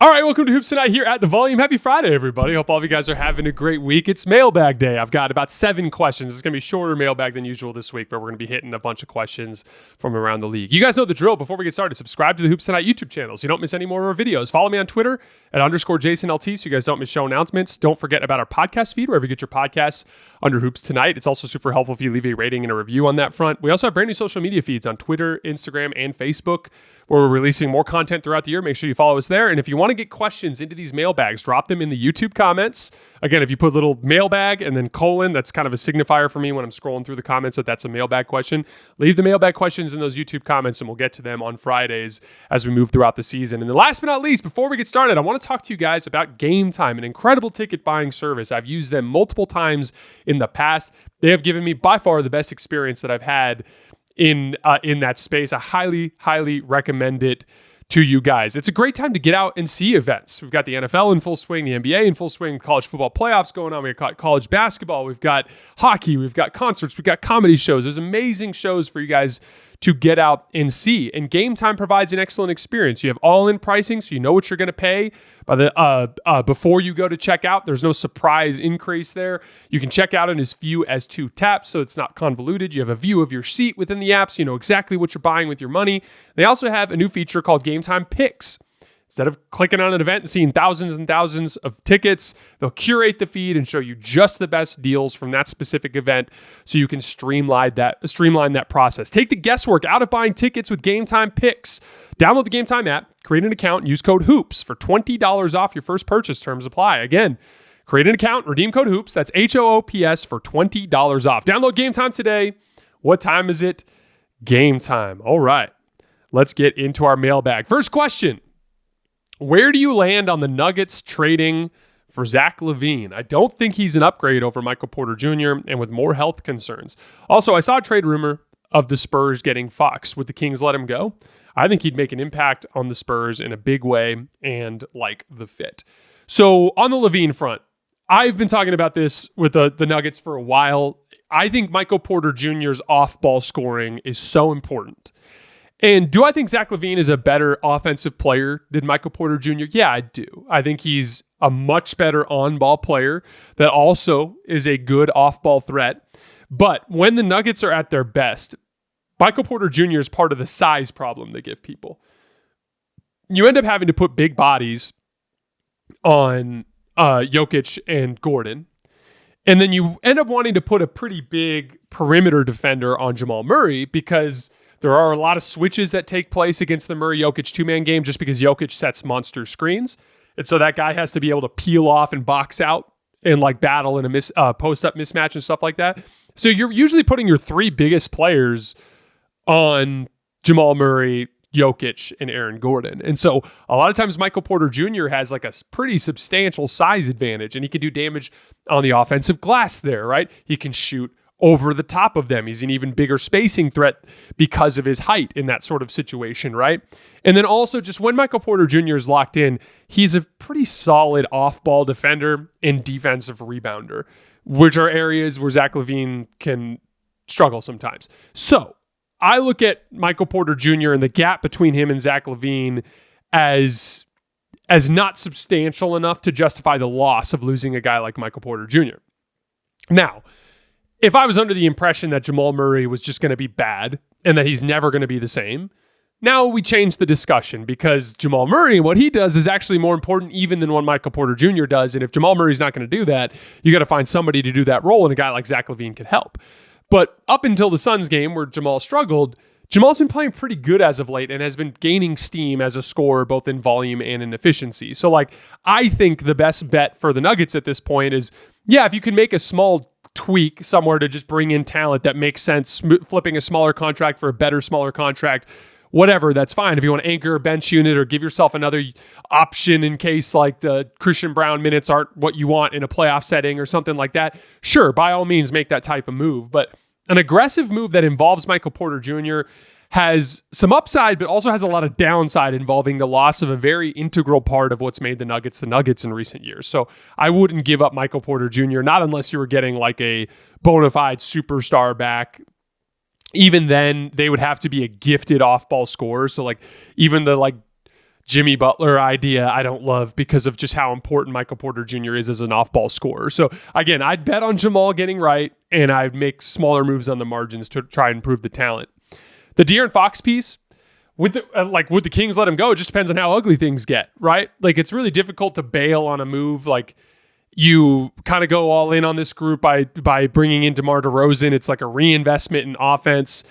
All right, welcome to Hoops Tonight here at The Volume. Happy Friday, everybody. Hope all of you guys are having a great week. It's Mailbag Day. I've got about 7 questions. It's going to be shorter mailbag than usual this week, but we're going to be hitting a bunch of questions from around the league. You guys know the drill. Before we get started, subscribe to the Hoops Tonight YouTube channel so you don't miss any more of our videos. Follow me on Twitter at _JasonLT so you guys don't miss show announcements. Don't forget about our podcast feed, wherever you get your podcasts under Hoops Tonight. It's also super helpful if you leave a rating and a review on that front. We also have brand new social media feeds on Twitter, Instagram, and Facebook, where we're releasing more content throughout the year. Make sure you follow us there. And if you want to get questions into these mailbags, drop them in the YouTube comments. Again, if you put little mailbag and then colon, that's kind of a signifier for me when I'm scrolling through the comments that that's a mailbag question. Leave the mailbag questions in those YouTube comments and we'll get to them on Fridays as we move throughout the season. And then last but not least, before we get started, I want to talk to you guys about Game Time, an incredible ticket buying service. I've used them multiple times in the past. They have given me by far the best experience that I've had in that space. I highly recommend it to you guys. It's a great time to get out and see events. We've got the NFL in full swing, the NBA in full swing, college football playoffs going on. We've got college basketball. We've got hockey. We've got concerts. We've got comedy shows. There's amazing shows for you guys to get out and see. And Game Time provides an excellent experience. You have all-in pricing, so you know what you're going to pay by the before you go to check out. There's no surprise increase there. You can check out in as few as 2 taps, so it's not convoluted. You have a view of your seat within the app, so you know exactly what you're buying with your money. They also have a new feature called Game Time Picks. Instead of clicking on an event and seeing thousands and thousands of tickets, they'll curate the feed and show you just the best deals from that specific event so you can streamline that process. Take the guesswork out of buying tickets with Game Time Picks. Download the Game Time app, create an account, and use code HOOPS for $20 off your first purchase. Terms apply. Again, create an account, redeem code HOOPS. That's HOOPS for $20 off. Download Game Time today. What time is it? Game time. All right. Let's get into our mailbag. First question. Where do you land on the Nuggets trading for Zach LaVine? I don't think he's an upgrade over Michael Porter Jr. and with more health concerns. Also, I saw a trade rumor of the Spurs getting Fox. Would the Kings let him go? I think he'd make an impact on the Spurs in a big way and like the fit. So on the LaVine front, I've been talking about this with the Nuggets for a while. I think Michael Porter Jr.'s off-ball scoring is so important. And do I think Zach LaVine is a better offensive player than Michael Porter Jr.? Yeah, I do. I think he's a much better on-ball player that also is a good off-ball threat. But when the Nuggets are at their best, Michael Porter Jr. is part of the size problem they give people. You end up having to put big bodies on Jokic and Gordon. And then you end up wanting to put a pretty big perimeter defender on Jamal Murray because there are a lot of switches that take place against the Murray-Jokic two-man game just because Jokic sets monster screens. And so that guy has to be able to peel off and box out and like battle in a post-up mismatch and stuff like that. So you're usually putting your 3 biggest players on Jamal Murray, Jokic, and Aaron Gordon. And so a lot of times Michael Porter Jr. has like a pretty substantial size advantage and he can do damage on the offensive glass there, right? He can shoot over the top of them. He's an even bigger spacing threat because of his height in that sort of situation, right? And then also just when Michael Porter Jr. is locked in, he's a pretty solid off-ball defender and defensive rebounder, which are areas where Zach LaVine can struggle sometimes. So I look at Michael Porter Jr. and the gap between him and Zach LaVine as not substantial enough to justify the loss of losing a guy like Michael Porter Jr. Now, if I was under the impression that Jamal Murray was just going to be bad and that he's never going to be the same, now we change the discussion because Jamal Murray, what he does is actually more important even than what Michael Porter Jr. does. And if Jamal Murray's not going to do that, you got to find somebody to do that role, and a guy like Zach LaVine could help. But up until the Suns game where Jamal struggled, Jamal's been playing pretty good as of late and has been gaining steam as a scorer, both in volume and in efficiency. So like, I think the best bet for the Nuggets at this point is, yeah, if you can make a small tweak somewhere to just bring in talent that makes sense, flipping a smaller contract for a better, smaller contract, whatever, that's fine. If you want to anchor a bench unit or give yourself another option in case like the Christian Brown minutes aren't what you want in a playoff setting or something like that, sure, by all means, make that type of move. But an aggressive move that involves Michael Porter Jr. has some upside, but also has a lot of downside involving the loss of a very integral part of what's made the Nuggets in recent years. So I wouldn't give up Michael Porter Jr., not unless you were getting like a bona fide superstar back. Even then, they would have to be a gifted off-ball scorer. So like even the like Jimmy Butler idea I don't love because of just how important Michael Porter Jr. is as an off-ball scorer. So again, I'd bet on Jamal getting right, and I'd make smaller moves on the margins to try and improve the talent. The De'Aaron Fox piece, would the Kings let him go? It just depends on how ugly things get, right? Like, it's really difficult to bail on a move. Like, you kind of go all in on this group by bringing in DeMar DeRozan. It's like a reinvestment in offense,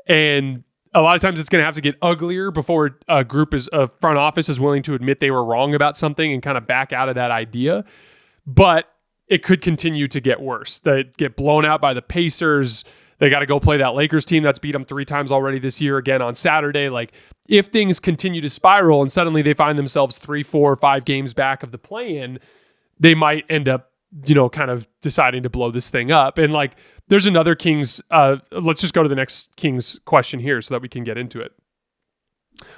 and a lot of times it's going to have to get uglier before a front office is willing to admit they were wrong about something and kind of back out of that idea. But it could continue to get worse. They get blown out by the Pacers. They got to go play that Lakers team that's beat them 3 times already this year again on Saturday. Like, if things continue to spiral and suddenly they find themselves 3, 4, 5 games back of the play-in, they might end up, kind of deciding to blow this thing up. And like, there's another Kings. Let's just go to the next Kings question here so that we can get into it.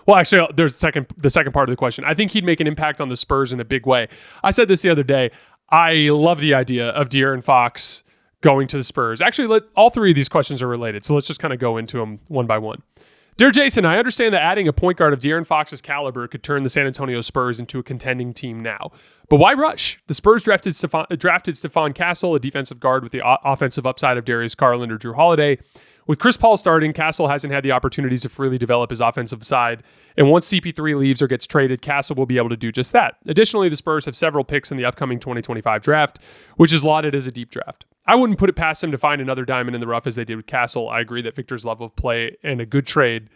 Well, actually, there's the second part of the question. I think he'd make an impact on the Spurs in a big way. I said this the other day. I love the idea of De'Aaron Fox going to the Spurs. Actually, all 3 of these questions are related, so let's just kind of go into them one by one. Dear Jason, I understand that adding a point guard of De'Aaron Fox's caliber could turn the San Antonio Spurs into a contending team now. But why rush? The Spurs drafted Stephon Castle, a defensive guard with the offensive upside of Darius Garland or Drew Holiday. With Chris Paul starting, Castle hasn't had the opportunities to freely develop his offensive side. And once CP3 leaves or gets traded, Castle will be able to do just that. Additionally, the Spurs have several picks in the upcoming 2025 draft, which is lauded as a deep draft. I wouldn't put it past them to find another diamond in the rough as they did with Castle. I agree that Victor's level of play and a good trade.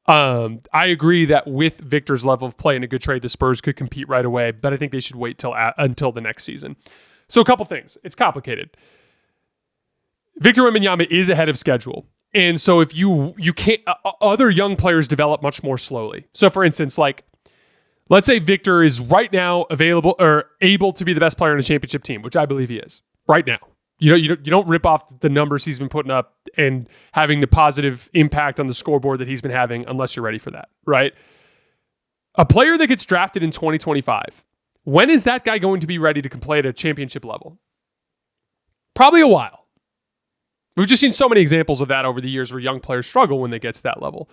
I agree that with Victor's level of play and a good trade, the Spurs could compete right away, but I think they should wait until the next season. So a couple things. It's complicated. Victor Wembanyama is ahead of schedule. And so if you can't, other young players develop much more slowly. So for instance, like, let's say Victor is right now available or able to be the best player in a championship team, which I believe he is right now. You don't rip off the numbers he's been putting up and having the positive impact on the scoreboard that he's been having unless you're ready for that, right? A player that gets drafted in 2025, when is that guy going to be ready to play at a championship level? Probably a while. We've just seen so many examples of that over the years where young players struggle when they get to that level.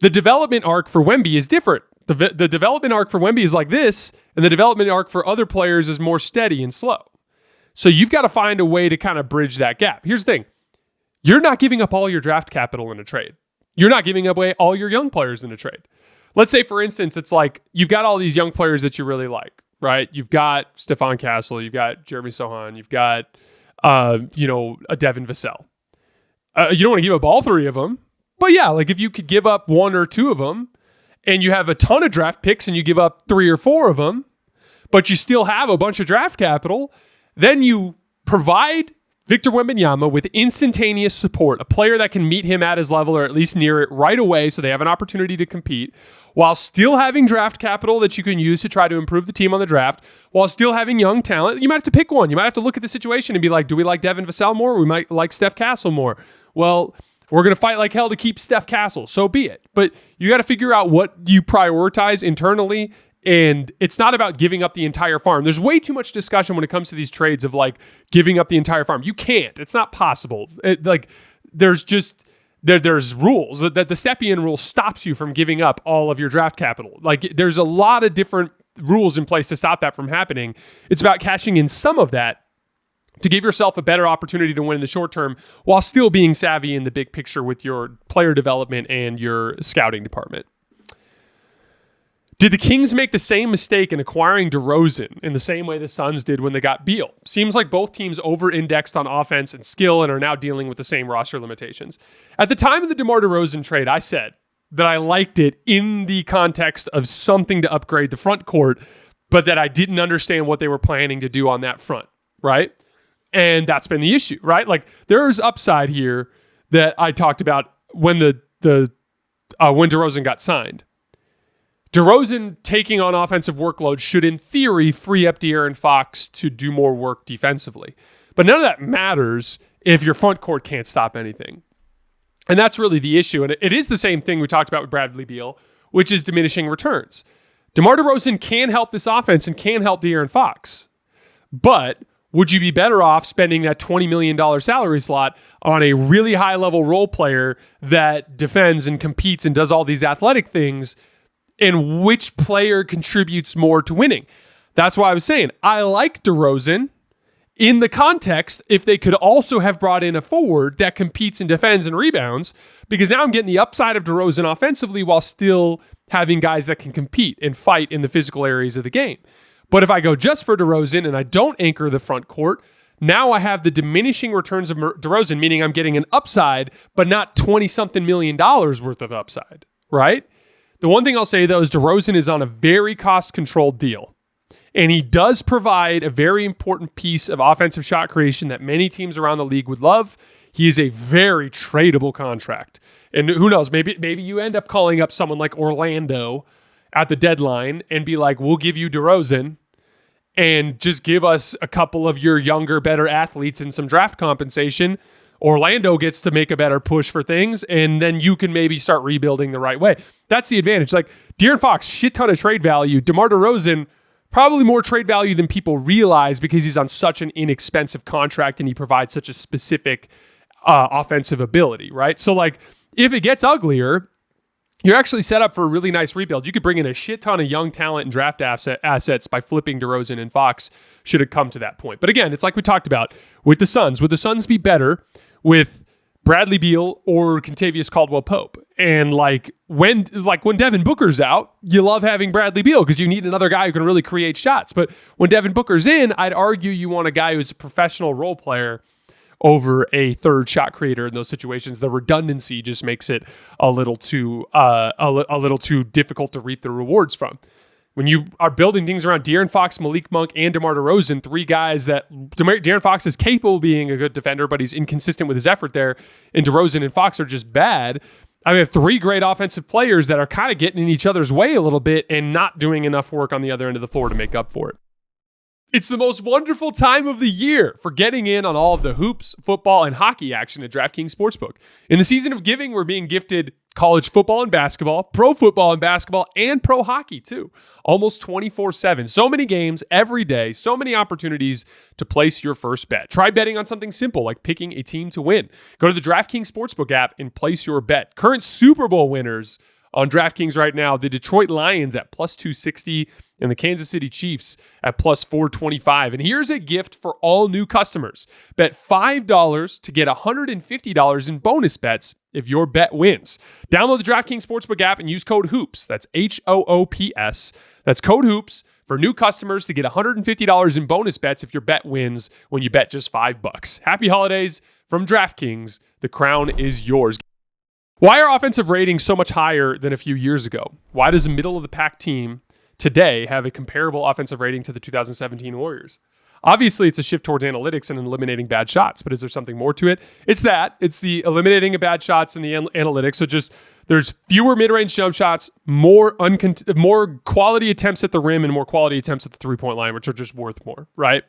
The development arc for Wemby is different. The development arc for Wemby is like this, and the development arc for other players is more steady and slow. So you've got to find a way to kind of bridge that gap. Here's the thing. You're not giving up all your draft capital in a trade. You're not giving away all your young players in a trade. Let's say, for instance, it's like you've got all these young players that you really like, right? You've got Stephon Castle, you've got Jeremy Sohan, you've got, a Devin Vassell. You don't want to give up all 3 of them, but yeah, like if you could give up 1 or 2 of them and you have a ton of draft picks and you give up 3 or 4 of them, but you still have a bunch of draft capital, then you provide Victor Wembanyama with instantaneous support, a player that can meet him at his level or at least near it right away so they have an opportunity to compete, while still having draft capital that you can use to try to improve the team on the draft, while still having young talent. You might have to pick one. You might have to look at the situation and be like, do we like Devin Vassell more? We might like Steph Castle more. Well, we're going to fight like hell to keep Steph Castle. So be it. But you got to figure out what you prioritize internally. And it's not about giving up the entire farm. There's way too much discussion when it comes to these trades of like giving up the entire farm. You can't. It's not possible. There's rules. That the Stepien rule stops you from giving up all of your draft capital. Like, there's a lot of different rules in place to stop that from happening. It's about cashing in some of that to give yourself a better opportunity to win in the short term while still being savvy in the big picture with your player development and your scouting department. Did the Kings make the same mistake in acquiring DeRozan in the same way the Suns did when they got Beal? Seems like both teams over-indexed on offense and skill and are now dealing with the same roster limitations. At the time of the DeMar DeRozan trade, I said that I liked it in the context of something to upgrade the front court, but that I didn't understand what they were planning to do on that front, right? And that's been the issue, right? Like, there's upside here that I talked about when when DeRozan got signed. DeRozan taking on offensive workload should, in theory, free up De'Aaron Fox to do more work defensively. But none of that matters if your front court can't stop anything. And that's really the issue. And it is the same thing we talked about with Bradley Beal, which is diminishing returns. DeMar DeRozan can help this offense and can help De'Aaron Fox. But would you be better off spending that $20 million salary slot on a really high-level role player that defends and competes and does all these athletic things and which player contributes more to winning. That's why I was saying I like DeRozan in the context if they could also have brought in a forward that competes and defends and rebounds, because now I'm getting the upside of DeRozan offensively while still having guys that can compete and fight in the physical areas of the game. But if I go just for DeRozan and I don't anchor the front court, now I have the diminishing returns of DeRozan, meaning I'm getting an upside, but not $20-something million worth of upside, right? The one thing I'll say, though, is DeRozan is on a very cost-controlled deal. And he does provide a very important piece of offensive shot creation that many teams around the league would love. He is a very tradable contract. And who knows, maybe you end up calling up someone like Orlando at the deadline and be like, we'll give you DeRozan and just give us a couple of your younger, better athletes and some draft compensation. Orlando gets to make a better push for things, and then you can maybe start rebuilding the right way. That's the advantage. Like De'Aaron Fox, shit ton of trade value. DeMar DeRozan, probably more trade value than people realize because he's on such an inexpensive contract and he provides such a specific offensive ability, right? So like if it gets uglier, you're actually set up for a really nice rebuild. You could bring in a shit ton of young talent and draft assets by flipping DeRozan and Fox should it come to that point. But again, it's like we talked about with the Suns. Would the Suns be better with Bradley Beal or Kentavious Caldwell-Pope? And when Devin Booker's out, you love having Bradley Beal because you need another guy who can really create shots. But when Devin Booker's in, I'd argue you want a guy who's a professional role player over a third shot creator in those situations. The redundancy just makes it a little too difficult to reap the rewards from. When you are building things around De'Aaron Fox, Malik Monk, and DeMar DeRozan, three guys that De'Aaron Fox is capable of being a good defender, but he's inconsistent with his effort there, and DeRozan and Fox are just bad. I mean, we have three great offensive players that are kind of getting in each other's way a little bit and not doing enough work on the other end of the floor to make up for it. It's the most wonderful time of the year for getting in on all of the hoops, football, and hockey action at DraftKings Sportsbook. In the season of giving, we're being gifted college football and basketball, pro football and basketball, and pro hockey too. Almost 24/7. So many games every day, so many opportunities to place your first bet. Try betting on something simple like picking a team to win. Go to the DraftKings Sportsbook app and place your bet. Current Super Bowl winners on DraftKings right now, the Detroit Lions at plus 260 and the Kansas City Chiefs at plus 425. And here's a gift for all new customers. Bet $5 to get $150 in bonus bets if your bet wins. Download the DraftKings Sportsbook app and use code HOOPS. That's HOOPS. That's code HOOPS for new customers to get $150 in bonus bets if your bet wins when you bet just $5. Happy holidays from DraftKings. The crown is yours. Why are offensive ratings so much higher than a few years ago? Why does a middle-of-the-pack team today have a comparable offensive rating to the 2017 Warriors? Obviously, it's a shift towards analytics and eliminating bad shots, but is there something more to it? It's that. It's the eliminating of bad shots and the analytics. So just there's fewer mid-range jump shots, more quality attempts at the rim, and more quality attempts at the three-point line, which are just worth more, right?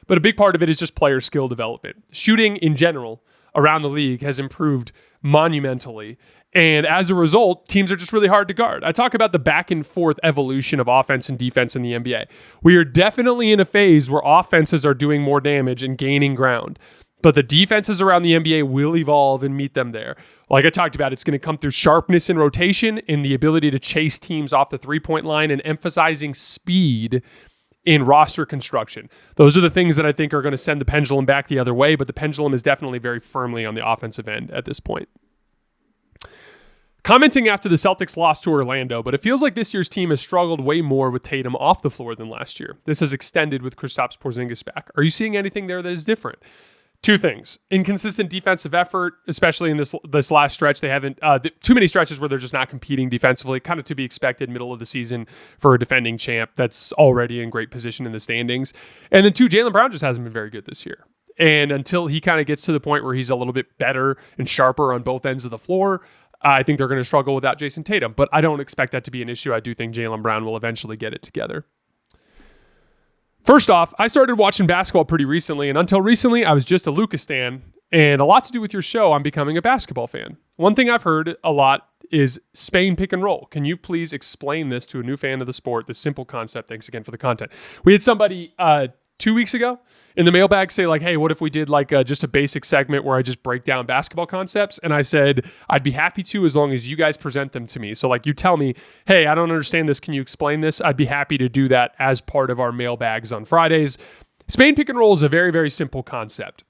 But a big part of it is just player skill development. Shooting in general around the league has improved monumentally. And as a result, teams are just really hard to guard. I talk about the back and forth evolution of offense and defense in the NBA. We are definitely in a phase where offenses are doing more damage and gaining ground, but the defenses around the NBA will evolve and meet them there. Like I talked about, it's going to come through sharpness in rotation and the ability to chase teams off the three-point line and emphasizing speed in roster construction. Those are the things that I think are going to send the pendulum back the other way, but the pendulum is definitely very firmly on the offensive end at this point. Commenting after the Celtics lost to Orlando, but it feels like this year's team has struggled way more with Tatum off the floor than last year. This has extended with Kristaps Porzingis back. Are you seeing anything there that is different? Two things. Inconsistent defensive effort, especially in this last stretch. They haven't, too many stretches where they're just not competing defensively, kind of to be expected middle of the season for a defending champ that's already in great position in the standings. And then two, Jaylen Brown just hasn't been very good this year. And until he kind of gets to the point where he's a little bit better and sharper on both ends of the floor, I think they're going to struggle without Jason Tatum. But I don't expect that to be an issue. I do think Jaylen Brown will eventually get it together. First off, I started watching basketball pretty recently, and until recently, I was just a Luka stan, and a lot to do with your show, I'm becoming a basketball fan. One thing I've heard a lot is Spain pick and roll. Can you please explain this to a new fan of the sport, this simple concept? Thanks again for the content. We had somebody 2 weeks ago in the mailbag say like, hey, what if we did like just a basic segment where I just break down basketball concepts? And I said, I'd be happy to as long as you guys present them to me. So like you tell me, hey, I don't understand this. Can you explain this? I'd be happy to do that as part of our mailbags on Fridays. Spain pick and roll is a very, very simple concept.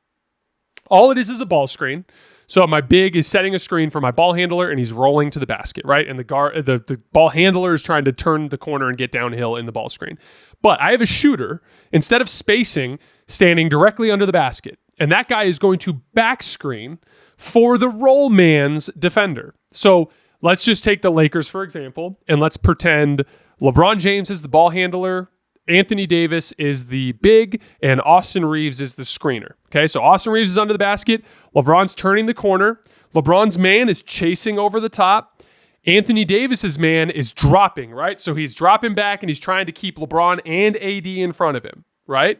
All it is a ball screen. So my big is setting a screen for my ball handler and he's rolling to the basket, right? And the ball handler is trying to turn the corner and get downhill in the ball screen. But I have a shooter, instead of spacing, standing directly under the basket. And that guy is going to back screen for the roll man's defender. So let's just take the Lakers, for example, and let's pretend LeBron James is the ball handler, Anthony Davis is the big, and Austin Reeves is the screener. Okay, so Austin Reeves is under the basket. LeBron's turning the corner. LeBron's man is chasing over the top. Anthony Davis's man is dropping, right? So he's dropping back and he's trying to keep LeBron and AD in front of him, right?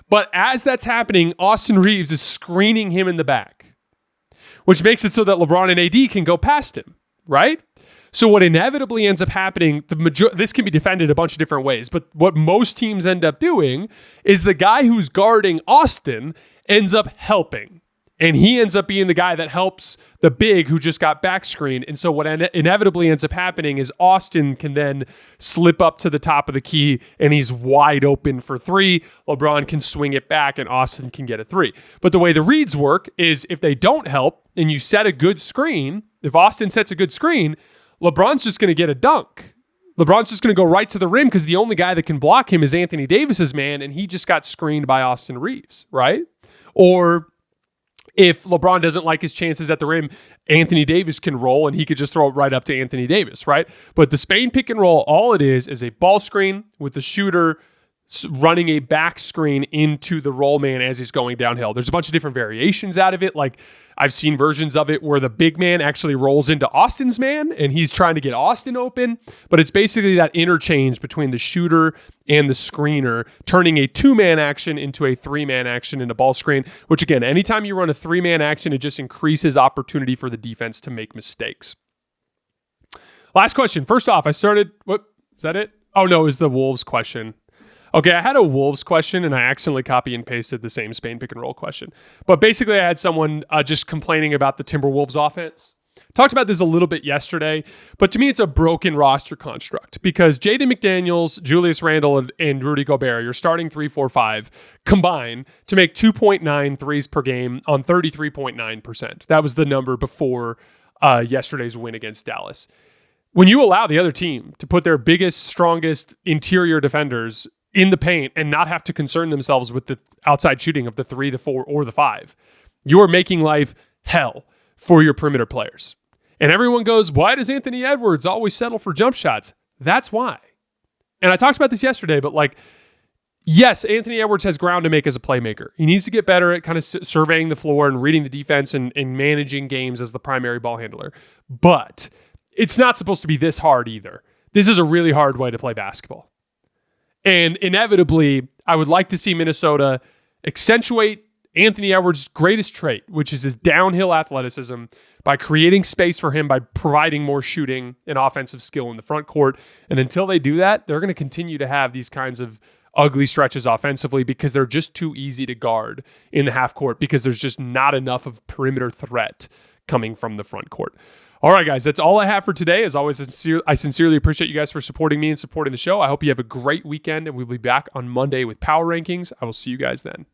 But as that's happening, Austin Reeves is screening him in the back, which makes it so that LeBron and AD can go past him, right? So what inevitably ends up happening, this can be defended a bunch of different ways, but what most teams end up doing is the guy who's guarding Austin ends up helping. And he ends up being the guy that helps the big who just got back screened. And so what inevitably ends up happening is Austin can then slip up to the top of the key and he's wide open for three. LeBron can swing it back and Austin can get a three. But the way the reads work is if they don't help and you set a good screen, if Austin sets a good screen, LeBron's just going to get a dunk. LeBron's just going to go right to the rim because the only guy that can block him is Anthony Davis's man, and he just got screened by Austin Reeves, right? Or if LeBron doesn't like his chances at the rim, Anthony Davis can roll, and he could just throw it right up to Anthony Davis, right? But the Spain pick and roll, all it is a ball screen with the shooter running a back screen into the roll man as he's going downhill. There's a bunch of different variations out of it. Like I've seen versions of it where the big man actually rolls into Austin's man and he's trying to get Austin open. But it's basically that interchange between the shooter and the screener, turning a 2-man action into a 3-man action in a ball screen, which again, anytime you run a 3-man action, it just increases opportunity for the defense to make mistakes. Last question. First off, is that it? Oh no, it was the Wolves question. Okay, I had a Wolves question and I accidentally copy and pasted the same Spain pick and roll question. But basically I had someone just complaining about the Timberwolves offense. Talked about this a little bit yesterday, but to me it's a broken roster construct because Jaden McDaniels, Julius Randle, and Rudy Gobert, your starting 3-4-5, combine to make 2.9 threes per game on 33.9%. That was the number before yesterday's win against Dallas. When you allow the other team to put their biggest, strongest interior defenders in the paint and not have to concern themselves with the outside shooting of the 3, the 4, or the 5, you're making life hell for your perimeter players. And everyone goes, why does Anthony Edwards always settle for jump shots? That's why. And I talked about this yesterday, but like, yes, Anthony Edwards has ground to make as a playmaker. He needs to get better at kind of surveying the floor and reading the defense and managing games as the primary ball handler. But it's not supposed to be this hard either. This is a really hard way to play basketball. And inevitably, I would like to see Minnesota accentuate Anthony Edwards' greatest trait, which is his downhill athleticism, by creating space for him by providing more shooting and offensive skill in the front court. And until they do that, they're going to continue to have these kinds of ugly stretches offensively because they're just too easy to guard in the half court because there's just not enough of perimeter threat coming from the front court. All right, guys, that's all I have for today. As always, I sincerely appreciate you guys for supporting me and supporting the show. I hope you have a great weekend, and we'll be back on Monday with Power Rankings. I will see you guys then.